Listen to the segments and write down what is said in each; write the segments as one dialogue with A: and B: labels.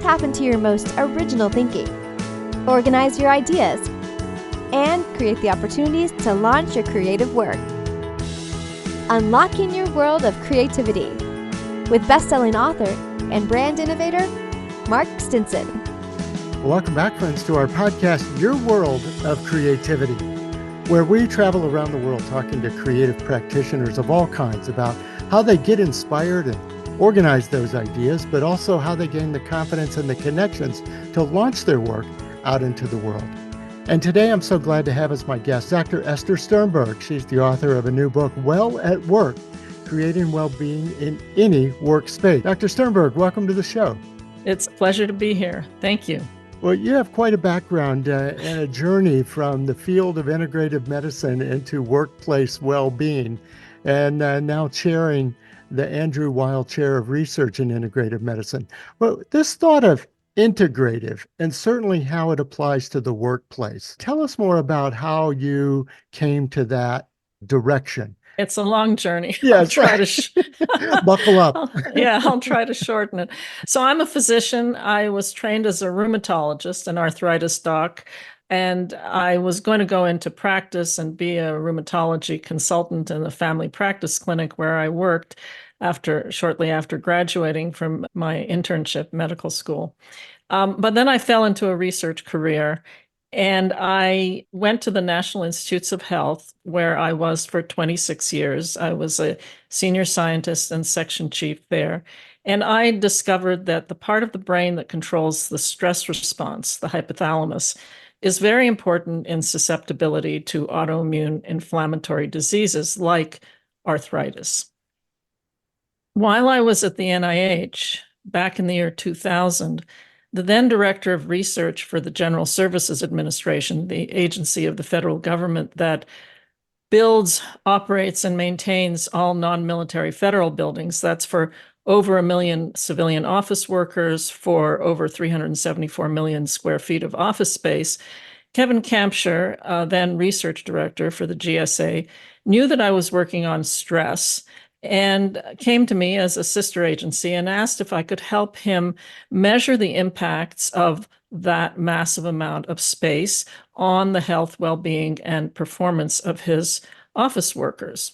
A: tap into your most original thinking, organize your ideas, and create the opportunities to launch your creative work. Unlocking your world of creativity with best-selling author and brand innovator, Mark Stinson.
B: Welcome back, friends, to our podcast, Your World of Creativity, where we travel around the world talking to creative practitioners of all kinds about how they get inspired and organize those ideas, but also how they gain the confidence and the connections to launch their work out into the world. And today I'm so glad to have as my guest Dr. Esther Sternberg. She's the author of a new book, Well at Work, Creating Wellbeing in Any Workspace. Dr. Sternberg, welcome to the show.
C: It's a pleasure to be here. Thank you.
B: Well, you have quite a background and a journey from the field of integrative medicine into workplace well-being, and now chairing the Andrew Weil Chair of Research in Integrative Medicine. Well, this thought of integrative and certainly how it applies to the workplace. Tell us more about how you came to that direction.
C: It's a long journey.
B: Yeah,
C: I'll try to
B: buckle up.
C: I'll try to shorten it. So I'm a physician. I was trained as a rheumatologist, an arthritis doc, and I was going to go into practice and be a rheumatology consultant in the family practice clinic where I worked shortly after graduating from my internship medical school. But then I fell into a research career. And I went to the National Institutes of Health, where I was for 26 years. I was a senior scientist and section chief there. And I discovered that the part of the brain that controls the stress response, the hypothalamus, is very important in susceptibility to autoimmune inflammatory diseases like arthritis. While I was at the NIH back in the year 2000, the then director of research for the General Services Administration, the agency of the federal government that builds, operates, and maintains all non-military federal buildings, that's for over 1 million civilian office workers, for over 374 million square feet of office space, Kevin Kampshire, then research director for the GSA, knew that I was working on stress and came to me as a sister agency and asked if I could help him measure the impacts of that massive amount of space on the health, well-being, and performance of his office workers,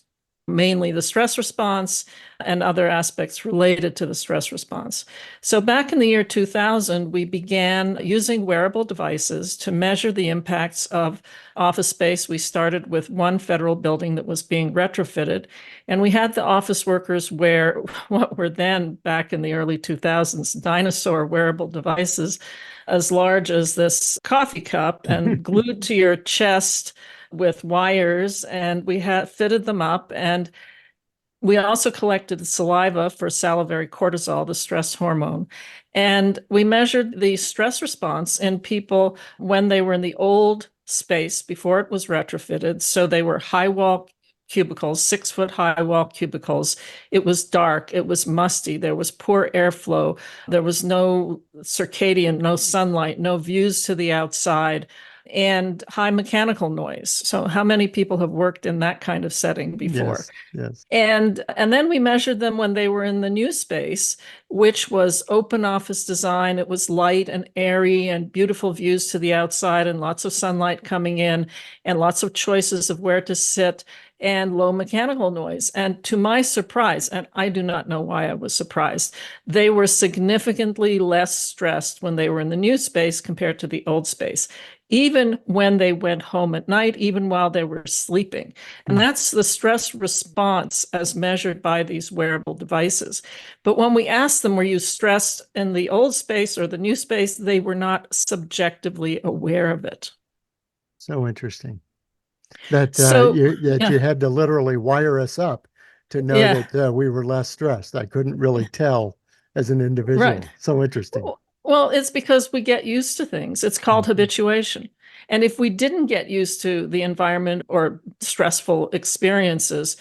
C: mainly the stress response and other aspects related to the stress response. So back in the year 2000, we began using wearable devices to measure the impacts of office space. We started with one federal building that was being retrofitted, and we had the office workers wear what were then, back in the early 2000s, dinosaur wearable devices as large as this coffee cup and glued to your chest with wires, and we had fitted them up. And we also collected saliva for salivary cortisol, the stress hormone. And we measured the stress response in people when they were in the old space before it was retrofitted. So they were high wall cubicles, 6-foot high wall cubicles. It was dark. It was musty. There was poor airflow. There was no circadian, no sunlight, no views to the outside, and high mechanical noise. So how many people have worked in that kind of setting before?
B: Yes.
C: And then we measured them when they were in the new space, which was open office design. It was light and airy and beautiful views to the outside and lots of sunlight coming in and lots of choices of where to sit and low mechanical noise. And to my surprise, and I do not know why I was surprised, they were significantly less stressed when they were in the new space compared to the old space, even when they went home at night, even while they were sleeping. And that's the stress response as measured by these wearable devices. But when we asked them, were you stressed in the old space or the new space, they were not subjectively aware of it.
B: So interesting. That
C: Yeah.
B: you had to literally wire us up to know that we were less stressed. I couldn't really tell as an individual.
C: Right.
B: So interesting.
C: Well, it's because we get used to things. It's called habituation. And if we didn't get used to the environment or stressful experiences,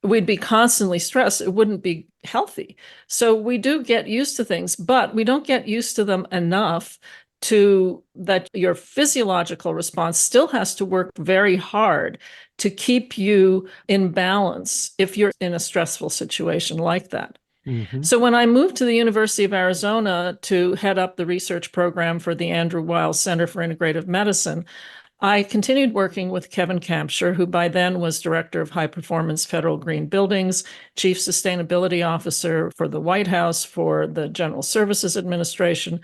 C: we'd be constantly stressed. It wouldn't be healthy. So we do get used to things, but we don't get used to them enough to that your physiological response still has to work very hard to keep you in balance if you're in a stressful situation like that.
B: Hmm.
C: So when I moved to the University of Arizona to head up the research program for the Andrew Weil Center for Integrative Medicine, I continued working with Kevin Kampscher, who by then was Director of High Performance Federal Green Buildings, Chief Sustainability Officer for the White House for the General Services Administration.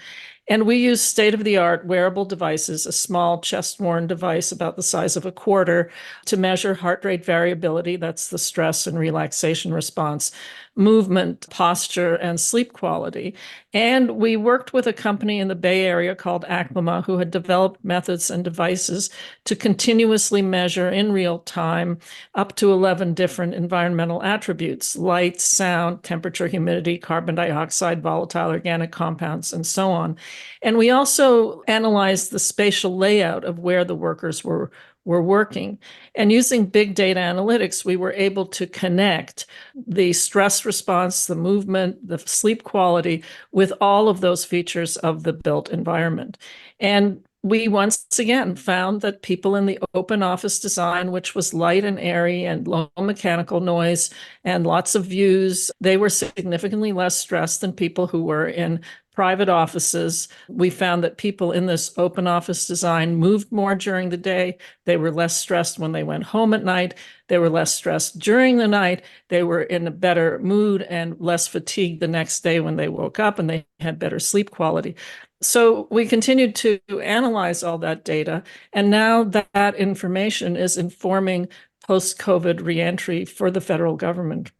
C: And we used state-of-the-art wearable devices, a small chest-worn device about the size of a quarter, to measure heart rate variability, that's the stress and relaxation response, movement, posture, and sleep quality. And we worked with a company in the Bay Area called Aclima, who had developed methods and devices to continuously measure in real time up to 11 different environmental attributes: light, sound, temperature, humidity, carbon dioxide, volatile organic compounds, and so on. And we also analyzed the spatial layout of where the workers were working. And using big data analytics, we were able to connect the stress response, the movement, the sleep quality with all of those features of the built environment. And we once again found that people in the open office design, which was light and airy and low mechanical noise and lots of views, they were significantly less stressed than people who were in private offices. We found that people in this open office design moved more during the day. They were less stressed when they went home at night. They were less stressed during the night. They were in a better mood and less fatigued the next day when they woke up, and they had better sleep quality. So we continued to analyze all that data, and now that information is informing post-COVID reentry for the federal government.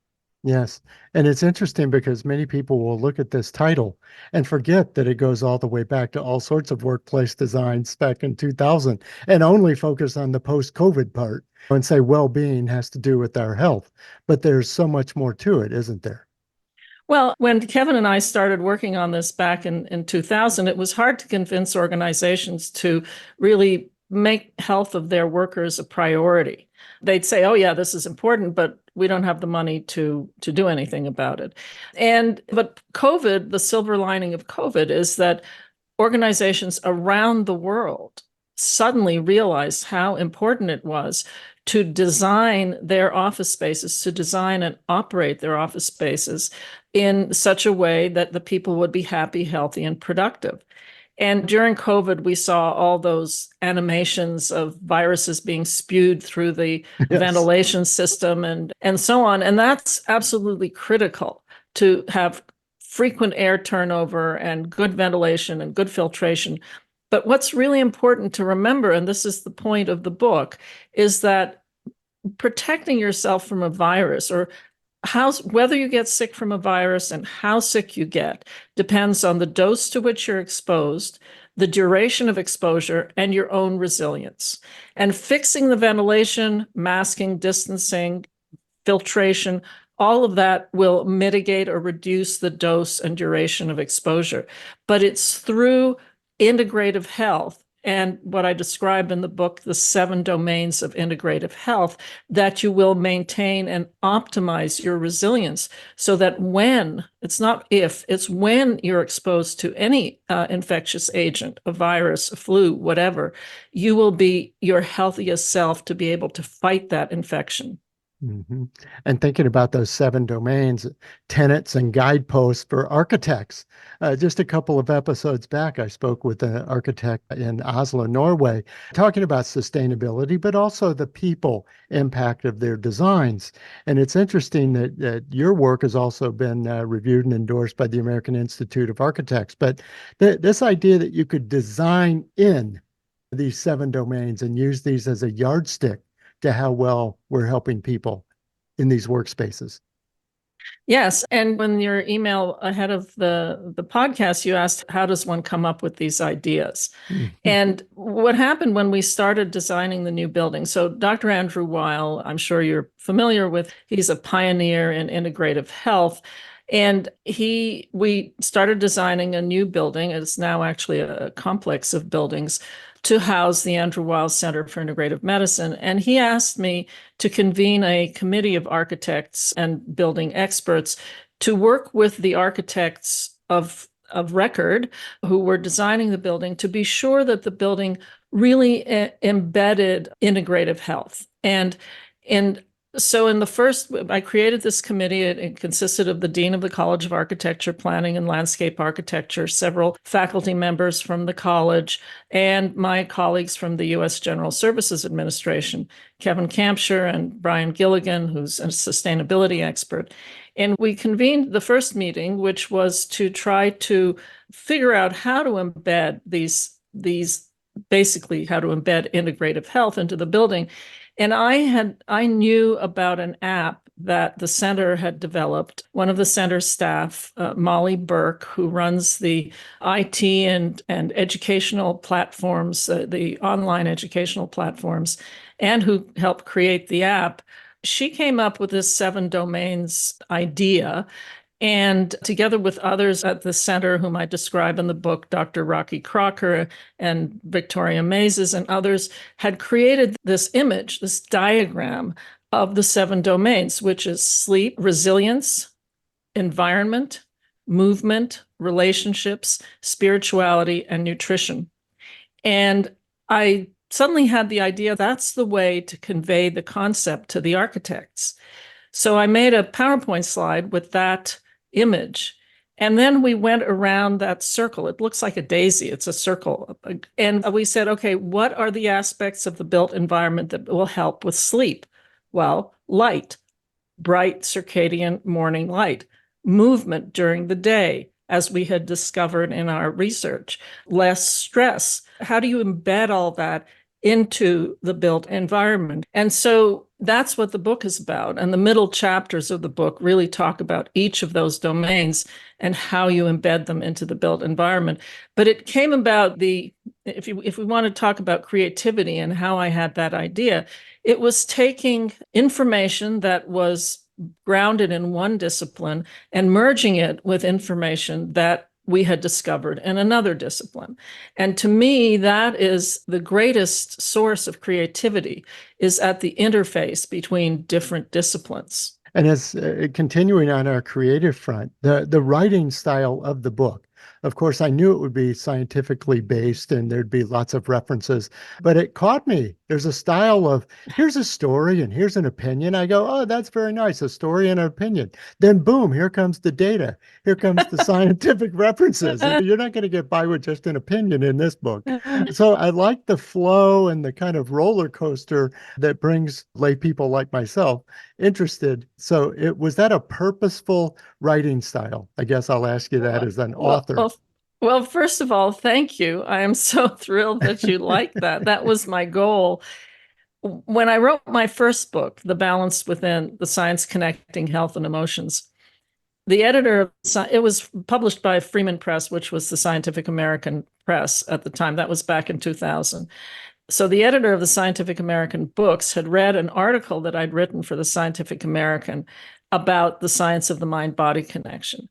B: Yes. And it's interesting because many people will look at this title and forget that it goes all the way back to all sorts of workplace designs back in 2000 and only focus on the post-COVID part and say well-being has to do with our health. But there's so much more to it, isn't there?
C: Well, when Kevin and I started working on this back in 2000, it was hard to convince organizations to really make health of their workers a priority. They'd say, oh, yeah, this is important, but we don't have the money to do anything about it. But COVID, the silver lining of COVID is that organizations around the world suddenly realized how important it was to design their office spaces, to design and operate their office spaces in such a way that the people would be happy, healthy, and productive. And during COVID, we saw all those animations of viruses being spewed through the
B: Yes.
C: ventilation system and so on. And that's absolutely critical to have frequent air turnover and good ventilation and good filtration. But what's really important to remember, and this is the point of the book, is that protecting yourself from a virus, or whether you get sick from a virus and how sick you get, depends on the dose to which you're exposed, the duration of exposure, and your own resilience. And fixing the ventilation, masking, distancing, filtration, all of that will mitigate or reduce the dose and duration of exposure. But it's through integrative health and what I describe in the book, the 7 domains of integrative health, that you will maintain and optimize your resilience so that it's not if, it's when you're exposed to any infectious agent, a virus, a flu, whatever, you will be your healthiest self to be able to fight that infection.
B: Mm-hmm. And thinking about those 7 domains, tenets and guideposts for architects. Just a couple of episodes back, I spoke with an architect in Oslo, Norway, talking about sustainability, but also the people impact of their designs. And it's interesting that your work has also been reviewed and endorsed by the American Institute of Architects. But this idea that you could design in these 7 domains and use these as a yardstick to how well we're helping people in these workspaces.
C: Yes. And when your email ahead of the podcast, you asked, how does one come up with these ideas?
B: Mm-hmm.
C: And what happened when we started designing the new building? So Dr. Andrew Weil, I'm sure you're familiar with, he's a pioneer in integrative health. And we started designing a new building. It's now actually a complex of buildings to house the Andrew Weil Center for Integrative Medicine. And he asked me to convene a committee of architects and building experts to work with the architects of record who were designing the building to be sure that the building really embedded integrative health. And So in the first, I created this committee. It consisted of the Dean of the College of Architecture, Planning, and Landscape Architecture, several faculty members from the college, and my colleagues from the U.S. General Services Administration, Kevin Campshire and Brian Gilligan, who's a sustainability expert. And we convened the first meeting, which was to try to figure out how to embed these basically how to embed integrative health into the building. And I knew about an app that the center had developed. One of the center's staff, Molly Burke, who runs the IT and educational platforms, the online educational platforms, and who helped create the app, she came up with this 7 domains idea. And together with others at the center, whom I describe in the book, Dr. Rocky Crocker and Victoria Mazes and others, had created this image, this diagram of the 7 domains, which is sleep, resilience, environment, movement, relationships, spirituality, and nutrition. And I suddenly had the idea that's the way to convey the concept to the architects. So I made a PowerPoint slide with that image. And then we went around that circle. It looks like a daisy, it's a circle. And we said, okay, what are the aspects of the built environment that will help with sleep? Well, light, bright circadian morning light, movement during the day, as we had discovered in our research, less stress. How do you embed all that into the built environment? And so that's what the book is about. And the middle chapters of the book really talk about each of those domains and how you embed them into the built environment. But it came about if we want to talk about creativity and how I had that idea, it was taking information that was grounded in one discipline and merging it with information that we had discovered in another discipline. And to me, that is the greatest source of creativity, is at the interface between different disciplines.
B: And as continuing on our creative front, the writing style of the book, of course, I knew it would be scientifically based and there'd be lots of references, but it caught me. There's a style of here's a story and here's an opinion. I go, oh, that's very nice, a story and an opinion. Then boom, here comes the data. Here comes the scientific references. You're not going to get by with just an opinion in this book. So I like the flow and the kind of roller coaster that brings lay people like myself interested. So was that a purposeful writing style? I guess I'll ask you that as an author.
C: Well, first of all, thank you. I am so thrilled that you like that. That was my goal. When I wrote my first book, The Balance Within, The Science Connecting Health and Emotions, the editor, it was published by Freeman Press, which was the Scientific American Press at the time. That was back in 2000. So the editor of the Scientific American books had read an article that I'd written for the Scientific American about the science of the mind-body connection.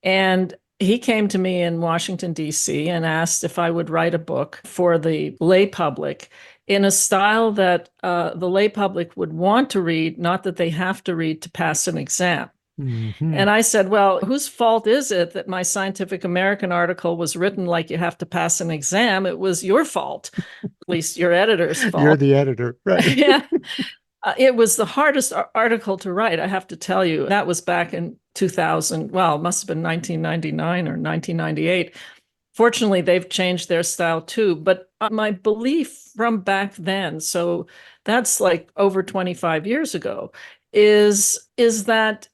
C: And he came to me in Washington, D.C., and asked if I would write a book for the lay public in a style that the lay public would want to read, not that they have to read to pass an exam.
B: Mm-hmm.
C: And I said, well, whose fault is it that my Scientific American article was written like you have to pass an exam? It was your fault, at least your editor's fault.
B: You're the editor, right?
C: Yeah. It was the hardest article to write, I have to tell you. That was back in 2000. Well, it must have been 1999 or 1998. Fortunately, they've changed their style too. But my belief from back then, so that's like over 25 years ago, is that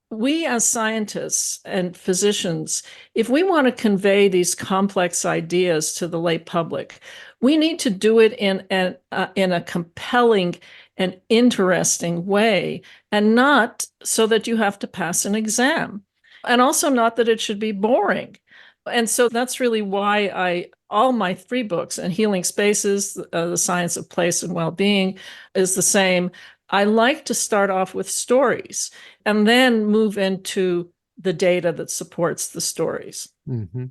C: we as scientists and physicians, if we want to convey these complex ideas to the lay public, we need to do it in a compelling and interesting way, and not so that you have to pass an exam, and also not that it should be boring. And so that's really why all my 3 books, and Healing Spaces, The Science of Place and Wellbeing is the same. I like to start off with stories and then move into the data that supports the stories.
B: Mm-hmm.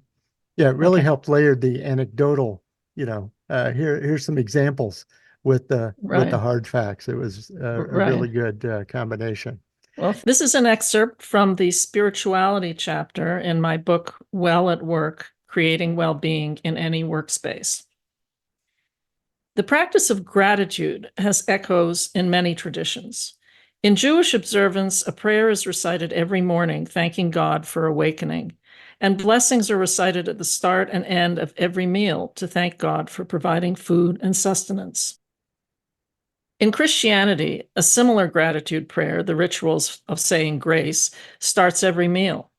B: Yeah, it really helped layer the anecdotal, here's some examples with the hard facts. It was a really good combination.
C: Well, this is an excerpt from the spirituality chapter in my book, Well at Work, Creating Wellbeing in Any Workspace. The practice of gratitude has echoes in many traditions. In Jewish observance, a prayer is recited every morning, thanking God for awakening. And blessings are recited at the start and end of every meal to thank God for providing food and sustenance. In Christianity, a similar gratitude prayer, the rituals of saying grace, starts every meal.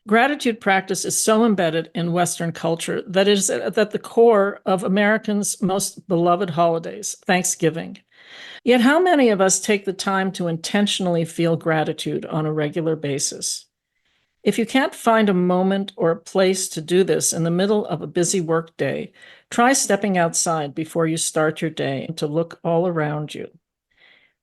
C: Gratitude practice is so embedded in Western culture that it is at the core of Americans' most beloved holidays, Thanksgiving. Yet, how many of us take the time to intentionally feel gratitude on a regular basis? If you can't find a moment or a place to do this in the middle of a busy workday, try stepping outside before you start your day to look all around you.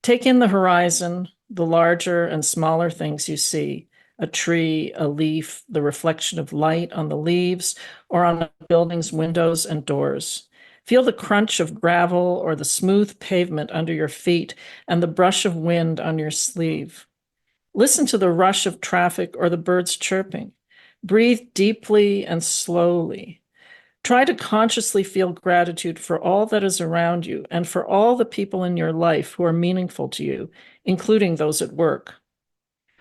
C: Take in the horizon, the larger and smaller things you see, a tree, a leaf, the reflection of light on the leaves or on a building's windows and doors. Feel the crunch of gravel or the smooth pavement under your feet and the brush of wind on your sleeve. Listen to the rush of traffic or the birds chirping. Breathe deeply and slowly. Try to consciously feel gratitude for all that is around you and for all the people in your life who are meaningful to you, including those at work.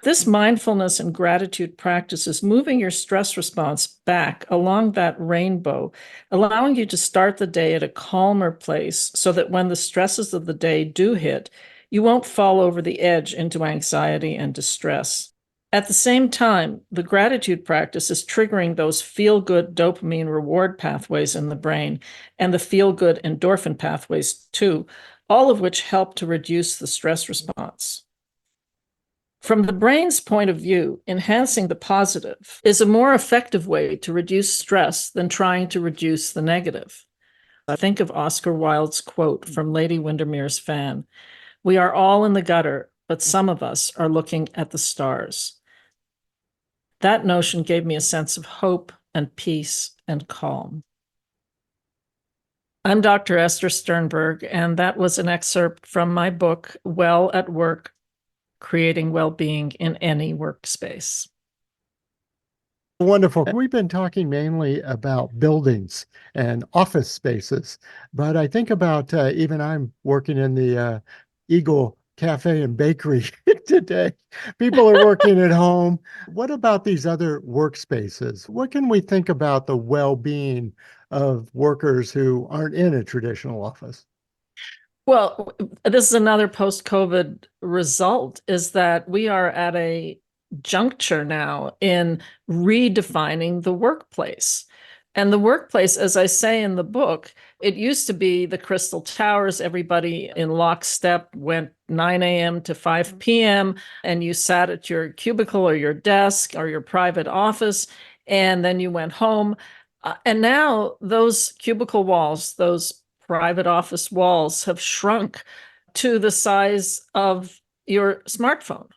C: This mindfulness and gratitude practice is moving your stress response back along that rainbow, allowing you to start the day at a calmer place so that when the stresses of the day do hit, you won't fall over the edge into anxiety and distress. At the same time, the gratitude practice is triggering those feel-good dopamine reward pathways in the brain and the feel-good endorphin pathways too, all of which help to reduce the stress response. From the brain's point of view, enhancing the positive is a more effective way to reduce stress than trying to reduce the negative. I think of Oscar Wilde's quote from Lady Windermere's Fan, "We are all in the gutter, but some of us are looking at the stars." That notion gave me a sense of hope and peace and calm. I'm Dr. Esther Sternberg, and that was an excerpt from my book, Well at Work, Creating Wellbeing in Any Workspace.
B: Wonderful. We've been talking mainly about buildings and office spaces, but I think about even I'm working in the Eagle Cafe and Bakery today. People are working at home. What about these other workspaces? What can we think about the well-being of workers who aren't in a traditional office?
C: Well, this is another post-COVID result, is that we are at a juncture now in redefining the workplace. And the workplace, as I say in the book, it used to be the Crystal Towers. Everybody in lockstep went 9 a.m. to 5 p.m. and you sat at your cubicle or your desk or your private office, and then you went home. And now those cubicle walls, those private office walls have shrunk to the size of your smartphone.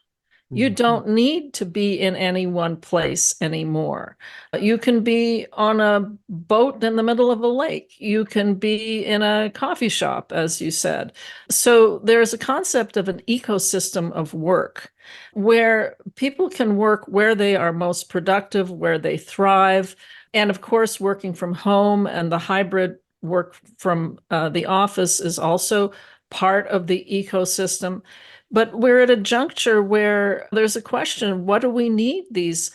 C: You don't need to be in any one place anymore. You can be on a boat in the middle of a lake. You can be in a coffee shop, as you said. So there's a concept of an ecosystem of work where people can work where they are most productive, where they thrive. And of course, working from home and the hybrid work from the office is also part of the ecosystem. But we're at a juncture where there's a question, what do we need these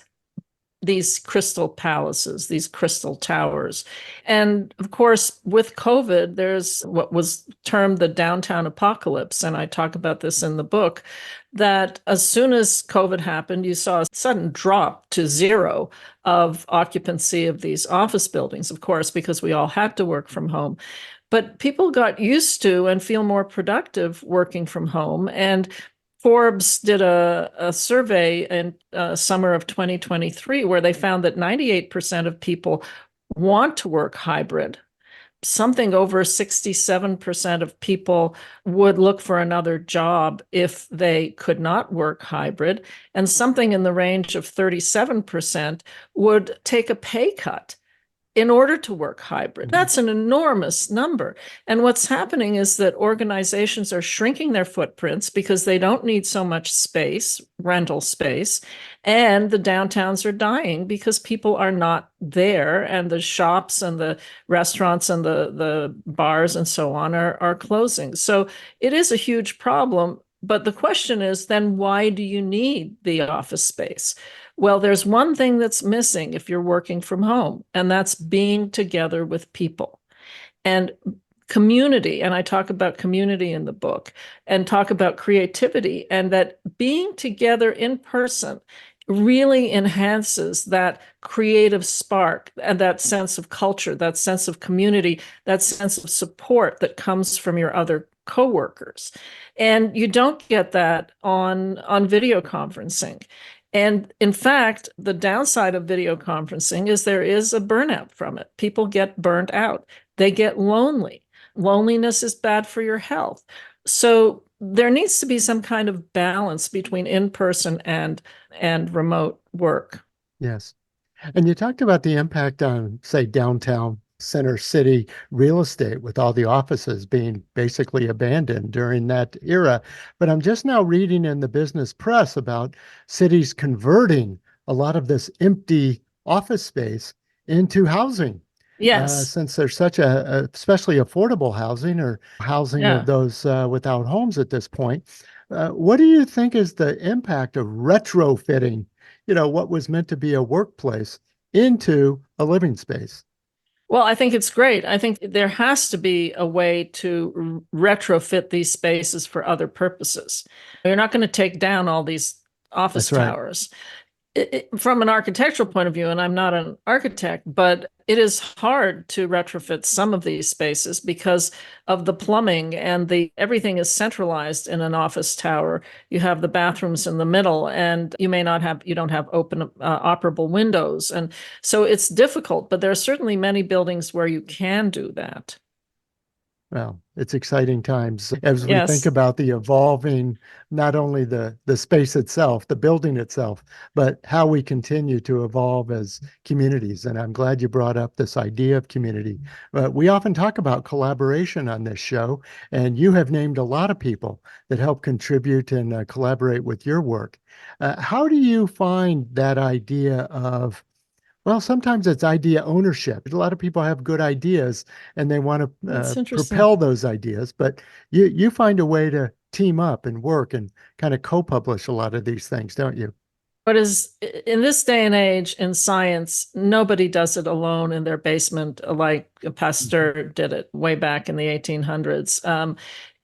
C: crystal palaces, these crystal towers? And of course, with COVID, there's what was termed the downtown apocalypse. And I talk about this in the book, that as soon as COVID happened, you saw a sudden drop to zero of occupancy of these office buildings, of course, because we all had to work from home. But people got used to and feel more productive working from home. And Forbes did a survey in summer of 2023 where they found that 98% of people want to work hybrid. Something over 67% of people would look for another job if they could not work hybrid. And something in the range of 37% would take a pay cut in order to work hybrid. That's an enormous number. And what's happening is that organizations are shrinking their footprints because they don't need so much space, rental space, and the downtowns are dying because people are not there, and the shops and the restaurants and the bars and so on are closing. So it is a huge problem. But the question is then why do you need the office space? Well, there's one thing that's missing if you're working from home, and that's being together with people. And community, and I talk about community in the book and talk about creativity, and that being together in person really enhances that creative spark and that sense of culture, that sense of community, that sense of support that comes from your other coworkers. And you don't get that on video conferencing. And in fact, the downside of video conferencing is there is a burnout from it. People get burnt out. They get lonely. Loneliness is bad for your health. So there needs to be some kind of balance between in-person and remote work.
B: Yes. And you talked about the impact on, say, downtown center city real estate with all the offices being basically abandoned during that era. But I'm just now reading in the business press about cities converting a lot of this empty office space into housing.
C: Yes.
B: Since there's such especially affordable housing or housing of
C: Yeah.
B: those without homes at this point. What do you think is the impact of retrofitting, what was meant to be a workplace into a living space?
C: Well, I think it's great. I think there has to be a way to retrofit these spaces for other purposes. You're not going to take down all these office
B: That's right.
C: towers. From an architectural point of view, and I'm not an architect, but it is hard to retrofit some of these spaces because of the plumbing and the everything is centralized in an office tower. You have the bathrooms in the middle, and you don't have open operable windows, and so it's difficult. But there are certainly many buildings where you can do that.
B: Well, it's exciting times as we think
C: Yes,
B: about the evolving, not only the space itself, the building itself, but how we continue to evolve as communities. And I'm glad you brought up this idea of community. We often talk about collaboration on this show, and you have named a lot of people that help contribute and collaborate with your work. How do you find that idea of well, sometimes it's idea ownership. A lot of people have good ideas and they want to
C: that's interesting.
B: propel those ideas, but you find a way to team up and work and kind of co-publish a lot of these things, don't you?
C: But is in this day and age in science, nobody does it alone in their basement like
B: Mhm.
C: Pasteur did it way back in the 1800s.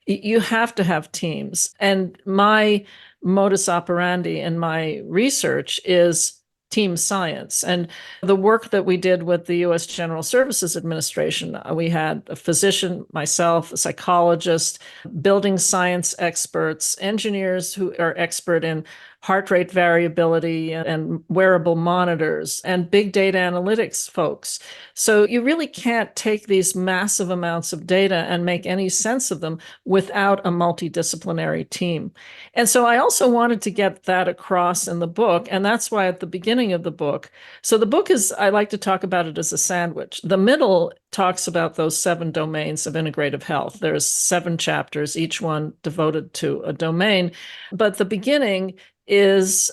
C: You have to have teams. And my modus operandi in my research is team science. And the work that we did with the US General Services Administration, we had a physician, myself, a psychologist, building science experts, engineers who are expert in heart rate variability and wearable monitors, and big data analytics folks. So you really can't take these massive amounts of data and make any sense of them without a multidisciplinary team. And so I also wanted to get that across in the book. And that's why at the beginning of the book, so the book is, I like to talk about it as a sandwich. The middle talks about those 7 domains of integrative health. There's 7 chapters, each one devoted to a domain. But the beginning is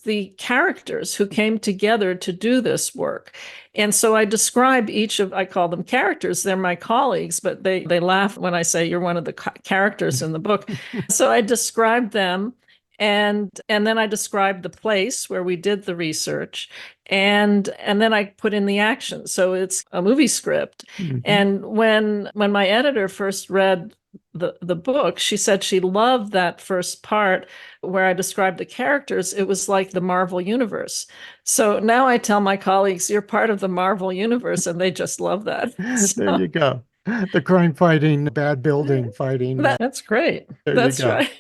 C: the characters who came together to do this work. And so I describe I call them characters. They're my colleagues, but they laugh when I say you're one of the characters in the book. So I describe them, and then I describe the place where we did the research, and then I put in the action. So it's a movie script.
B: Mhm.
C: And when my editor first read the book, she said she loved that first part where I described the characters. It was like the Marvel universe. So now I tell my colleagues, you're part of the Marvel universe, and they just love that.
B: There
C: So
B: you go. The crime fighting, bad building fighting.
C: that's great.
B: There you
C: That's
B: go.
C: right.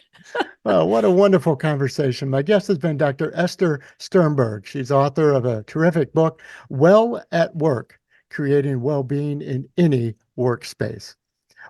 B: Well, what a wonderful conversation. My guest has been Dr. Esther Sternberg. She's author of a terrific book, Well at Work, Creating Wellbeing in Any Workspace.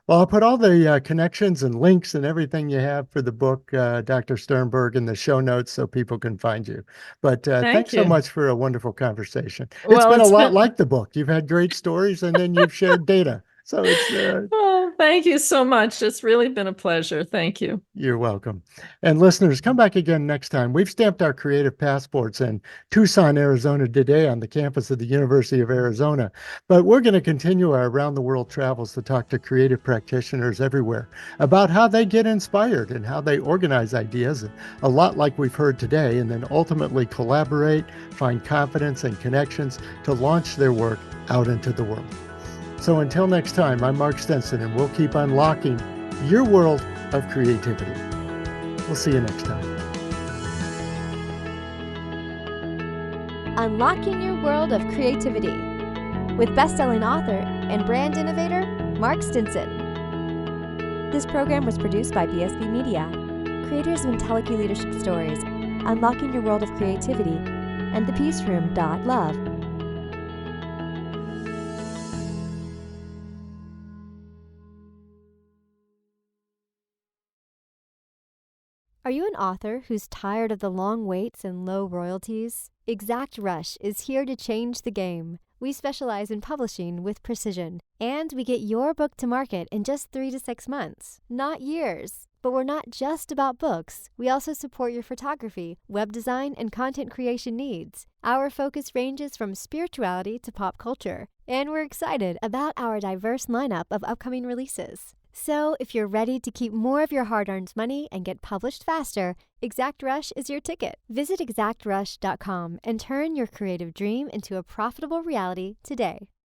B: Well, I'll put all the connections and links and everything you have for the book, Dr. Sternberg, in the show notes so people can find you. But
C: Thank
B: thanks so
C: you.
B: much for a wonderful conversation. It's
C: Well,
B: been a
C: it's
B: lot
C: been,
B: like the book. You've had great stories and then you've shared data. So it's
C: oh, Thank you so much. It's really been a pleasure. Thank you.
B: You're welcome. And listeners, come back again next time. We've stamped our creative passports in Tucson, Arizona today on the campus of the University of Arizona. But we're going to continue our around the world travels to talk to creative practitioners everywhere about how they get inspired and how they organize ideas, a lot like we've heard today, and then ultimately collaborate, find confidence and connections to launch their work out into the world. So until next time, I'm Mark Stenson, and we'll keep unlocking your world of creativity. We'll see you next time.
A: Unlocking Your World of Creativity with best-selling author and brand innovator, Mark Stinson. This program was produced by BSB Media, creators of IntelliKey Leadership Stories, Unlocking Your World of Creativity, and thepeaceroom.love. Are you an author who's tired of the long waits and low royalties? Exact Rush is here to change the game. We specialize in publishing with precision, and we get your book to market in just 3 to 6 months, not years. But we're not just about books. We also support your photography, web design, and content creation needs. Our focus ranges from spirituality to pop culture, and we're excited about our diverse lineup of upcoming releases. So, if you're ready to keep more of your hard-earned money and get published faster, Exact Rush is your ticket. Visit exactrush.com and turn your creative dream into a profitable reality today.